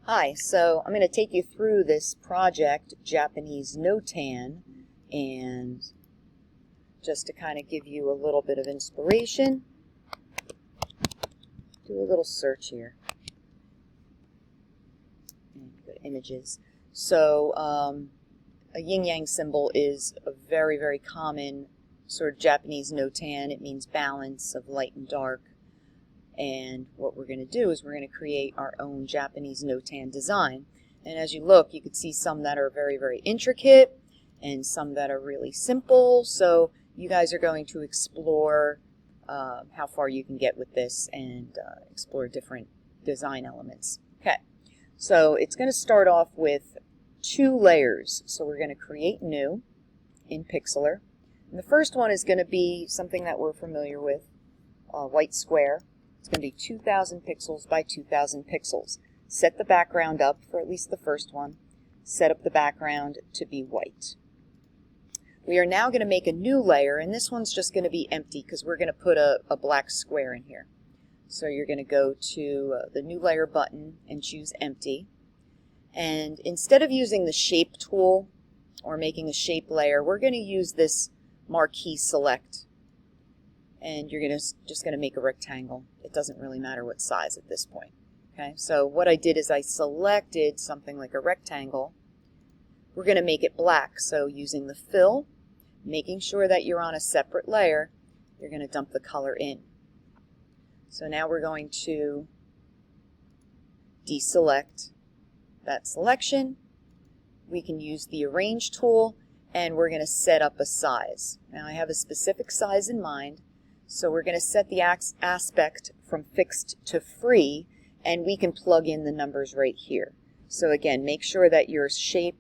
Hi, so I'm going to take you through this project, Japanese Notan, and just to kind of give you a little bit of inspiration, do a little search here. And go to images. So a yin-yang symbol is a very, very common sort of Japanese Notan. It means balance of light and dark. And what we're going to do is we're going to create our own Japanese Notan design. And as you look, you can see some that are very, very intricate and some that are really simple. So you guys are going to explore how far you can get with this and explore different design elements. Okay, so it's going to start off with 2 layers. So we're going to create new in Pixlr. And the first one is going to be something that we're familiar with, white square. It's going to be 2000 pixels by 2000 pixels. Set the background up for at least the first one. Set up the background to be white. We are now going to make a new layer, and this one's just going to be empty because we're going to put a black square in here. So you're going to go to the new layer button and choose empty. And instead of using the shape tool or making a shape layer, we're going to use this marquee select. And you're just going to make a rectangle. It doesn't really matter what size at this point. Okay, so what I did is I selected something like a rectangle. We're going to make it black, so using the fill, making sure that you're on a separate layer, you're going to dump the color in. So now we're going to deselect that selection. We can use the arrange tool, and we're going to set up a size. Now I have a specific size in mind. So we're going to set the aspect from fixed to free, and we can plug in the numbers right here. So again, make sure that your shape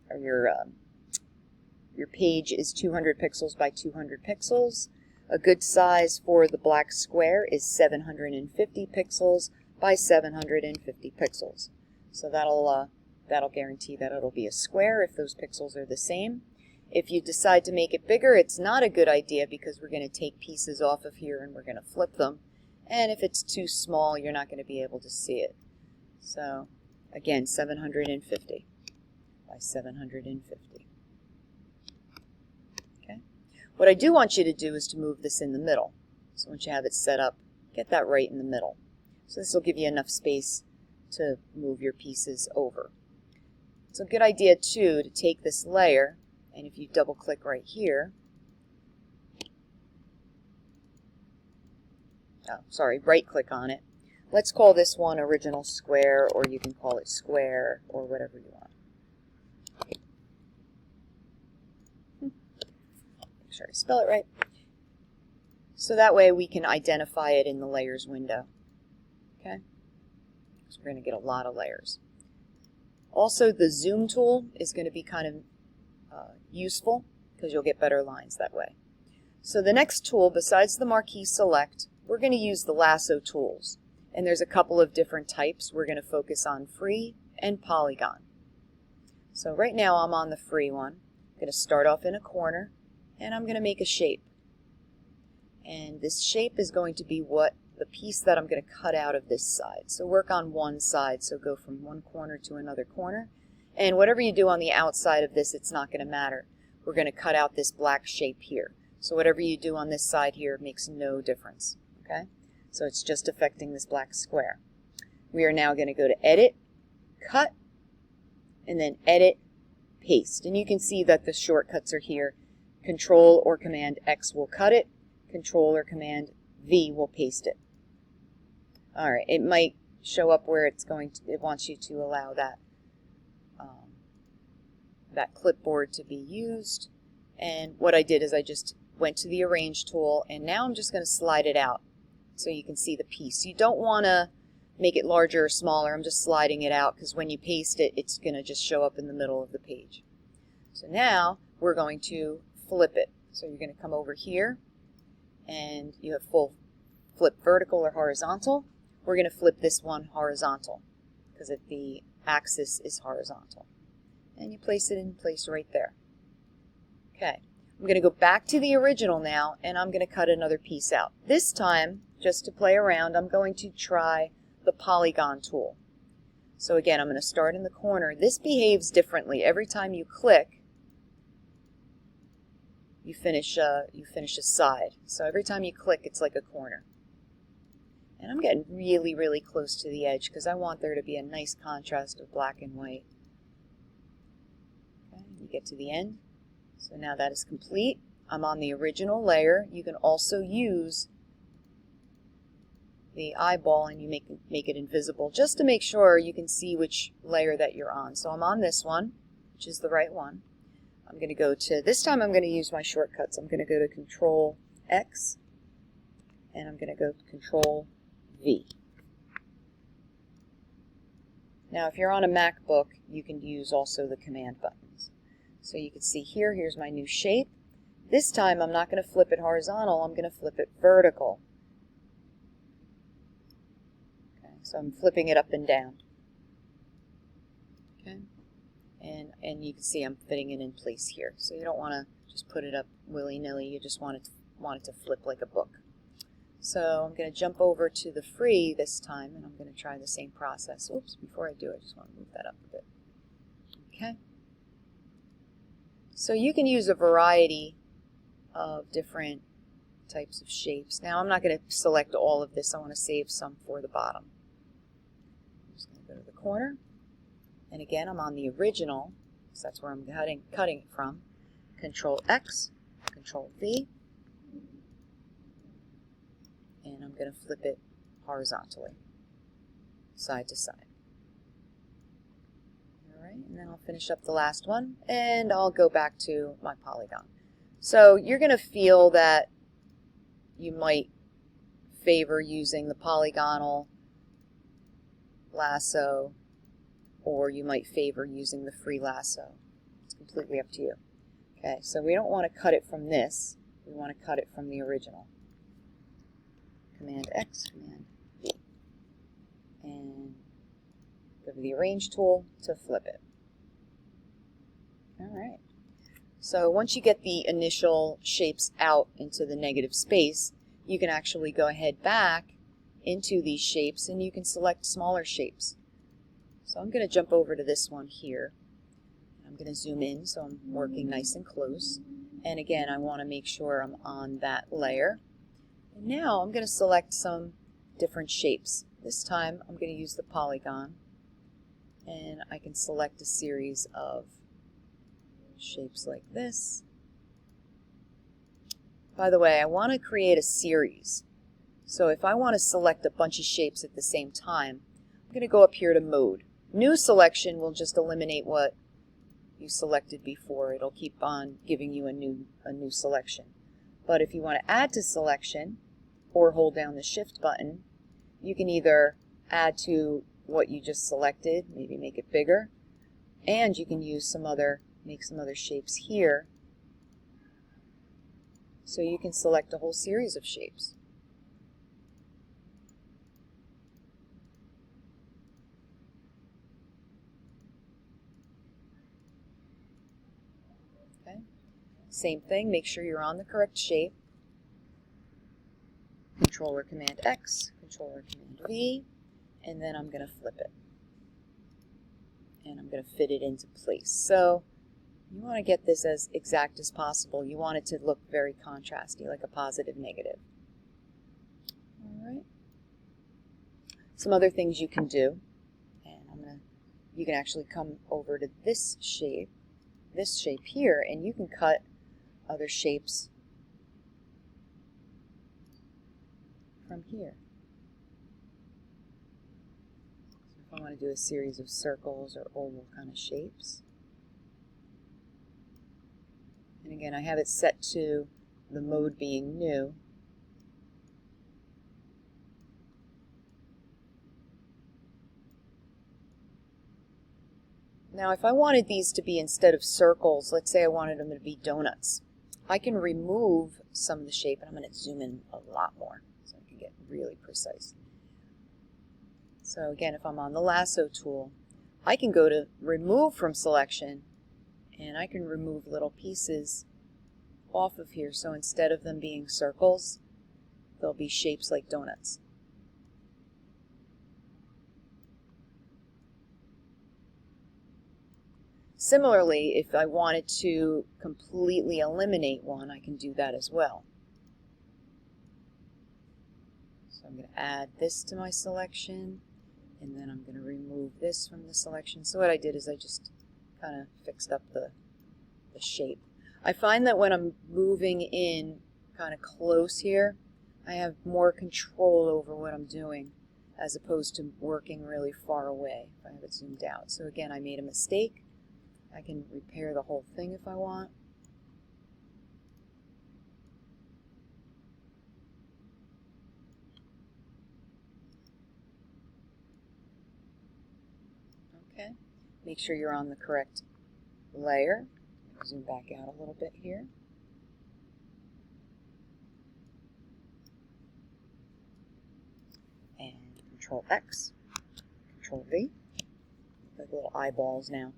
or your page is 200 pixels by 200 pixels. A good size for the black square is 750 pixels by 750 pixels. So that'll guarantee that it'll be a square if those pixels are the same. If you decide to make it bigger, it's not a good idea because we're going to take pieces off of here and we're going to flip them. And if it's too small, you're not going to be able to see it. So again, 750 by 750. Okay. What I do want you to do is to move this in the middle. So once you have it set up, get that right in the middle. So this will give you enough space to move your pieces over. It's a good idea too to take this layer, and if you double click right here, right click on it. Let's call this one original square, or you can call it square, or whatever you want. Make sure I spell it right. So that way we can identify it in the layers window. Okay? So we're going to get a lot of layers. Also, the zoom tool is going to be kind of useful because you'll get better lines that way. So the next tool, besides the marquee select, we're going to use the Lasso Tools. And there's a couple of different types. We're going to focus on free and polygon. So right now I'm on the free one. I'm going to start off in a corner, and I'm going to make a shape. And this shape is going to be the piece that I'm going to cut out of this side. So work on one side, so go from one corner to another corner. And whatever you do on the outside of this, it's not going to matter. We're going to cut out this black shape here. So whatever you do on this side here makes no difference. Okay? So it's just affecting this black square. We are now going to go to Edit, Cut, and then Edit, Paste. And you can see that the shortcuts are here. Control or Command X will cut it. Control or Command V will paste it. Alright, it might show up where it wants you to allow that clipboard to be used. And what I did is I just went to the Arrange tool, and now I'm just going to slide it out so you can see the piece. You don't want to make it larger or smaller. I'm just sliding it out because when you paste it, it's going to just show up in the middle of the page. So now we're going to flip it. So you're going to come over here, and you have full flip vertical or horizontal. We're going to flip this one horizontal because the axis is horizontal. And you place it in place right there. Okay, I'm going to go back to the original now, and I'm going to cut another piece out. This time, just to play around, I'm going to try the Polygon Tool. So again, I'm going to start in the corner. This behaves differently. Every time you click, you finish a side. So every time you click, it's like a corner. And I'm getting really, really close to the edge because I want there to be a nice contrast of black and white. Okay, you get to the end. So now that is complete. I'm on the original layer. You can also use the eyeball and you make it invisible just to make sure you can see which layer that you're on. So I'm on this one, which is the right one. I'm going to go to, this time I'm going to use my shortcuts. I'm going to go to Control X and I'm going to go to Control V. Now if you're on a MacBook, you can use also the command buttons. So you can see here, here's my new shape. This time I'm not going to flip it horizontal, I'm going to flip it vertical. Okay, so I'm flipping it up and down. Okay, and you can see I'm fitting it in place here. So you don't want to just put it up willy-nilly, you just want it to flip like a book. So I'm going to jump over to the free this time, and I'm going to try the same process. Oops, before I do, I just want to move that up a bit. Okay. So you can use a variety of different types of shapes. Now I'm not going to select all of this. I want to save some for the bottom. I'm just going to go to the corner. And again, I'm on the original, so that's where I'm cutting it from. Control X, Control V. And I'm going to flip it horizontally, side to side. All right, and then I'll finish up the last one, and I'll go back to my polygon. So you're going to feel that you might favor using the polygonal lasso, or you might favor using the free lasso. It's completely up to you. Okay, so we don't want to cut it from this. We want to cut it from the original. Command X, Command V. And go to the Arrange tool to flip it. All right. So once you get the initial shapes out into the negative space, you can actually go ahead back into these shapes and you can select smaller shapes. So I'm going to jump over to this one here. I'm going to zoom in so I'm working nice and close. And again, I want to make sure I'm on that layer. And now I'm going to select some different shapes. This time I'm going to use the polygon, and I can select a series of shapes like this. By the way, I want to create a series. So if I want to select a bunch of shapes at the same time, I'm going to go up here to Mode. New Selection will just eliminate what you selected before. It'll keep on giving you a new selection. But if you want to add to selection or hold down the Shift button, you can either add to what you just selected, maybe make it bigger, and you can use make some other shapes here. So you can select a whole series of shapes. Okay. Same thing, make sure you're on the correct shape. Controller Command X, Controller Command V, and then I'm going to flip it. And I'm going to fit it into place. So you want to get this as exact as possible. You want it to look very contrasty, like a positive negative. All right. Some other things you can do, and you can actually come over to this shape here, and you can cut other shapes from here. So if I want to do a series of circles or oval kind of shapes. And again, I have it set to the mode being new. Now if I wanted these to be, instead of circles, let's say I wanted them to be donuts, I can remove some of the shape, and I'm going to zoom in a lot more so I can get really precise. So again, if I'm on the Lasso tool, I can go to Remove from Selection, and I can remove little pieces off of here. So instead of them being circles, they'll be shapes like donuts. Similarly, if I wanted to completely eliminate one, I can do that as well. So I'm going to add this to my selection, and then I'm going to remove this from the selection. So what I did is I just kind of fixed up the shape. I find that when I'm moving in kind of close here, I have more control over what I'm doing as opposed to working really far away if I have it zoomed out. So again, I made a mistake. I can repair the whole thing if I want. Okay, make sure you're on the correct layer. Zoom back out a little bit here. And Control X, Control V, like little eyeballs now.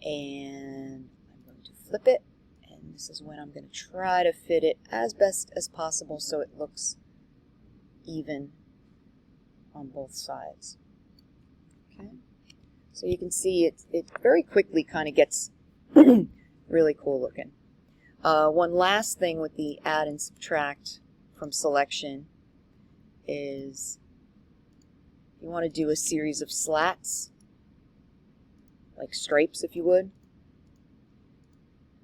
And I'm going to flip it, and this is when I'm going to try to fit it as best as possible so it looks even on both sides. Okay, so you can see it very quickly kind of gets really cool looking. One last thing with the add and subtract from selection is you want to do a series of slats, like stripes if you would.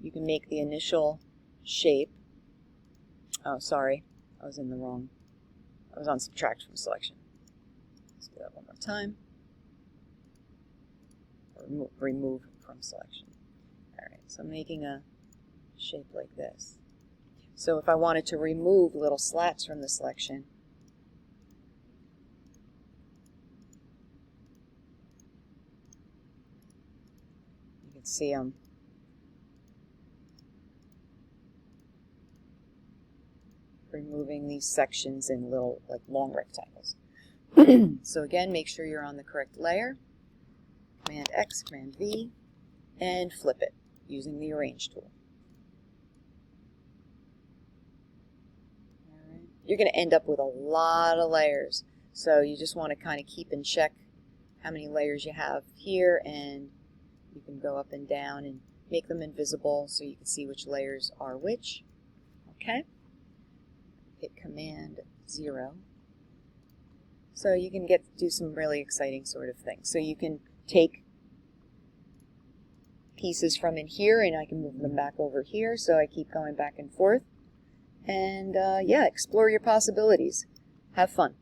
You can make the initial shape. Oh, sorry, I was on subtract from selection. Let's do that one more time. Remove from selection. Alright, so I'm making a shape like this. So if I wanted to remove little slats from the selection, you can see I'm removing these sections in little, like long rectangles. So again, make sure you're on the correct layer. Command X, Command V, and flip it using the Arrange tool. All right. You're going to end up with a lot of layers, so you just want to kind of keep in check how many layers you have here, and you can go up and down and make them invisible so you can see which layers are which. Okay. Hit Command 0. So you can do some really exciting sort of things. So you can take pieces from in here and I can move them back over here, so I keep going back and forth. And yeah, explore your possibilities. Have fun.